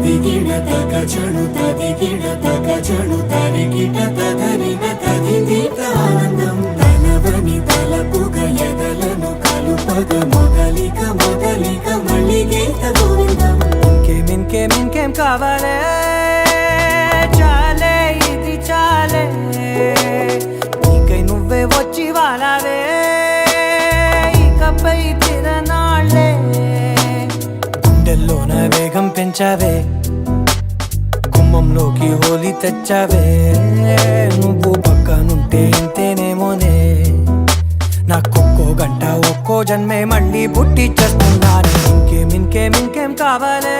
తదిగిడ తగ చణు తదిగిడ తగ చణు తరిగిట తదరిన తదిదీత ఆనందం తనవని తలపుగ ఎదలను కలుపగ మొదలిక మొదలిక మళ్ళీ గీత గోవిందం. ఇంకేం కావాలే చాలే ఇది చాలే నీకై నువ్వే వచ్చి వాలావే ఇకపై తిరనాళ్ళే గుండెల్లోన వేగం పెంచావే గుమ్మంలోకి హోలీ తెచ్చావే నువ్వు పక్కనుంటే ఇంతేనేమోనే నాకొక్కో గంట ఒక్కో జన్మే మళ్ళీ పుట్టి చేస్తున్నానే. ఇంకేం కావాలే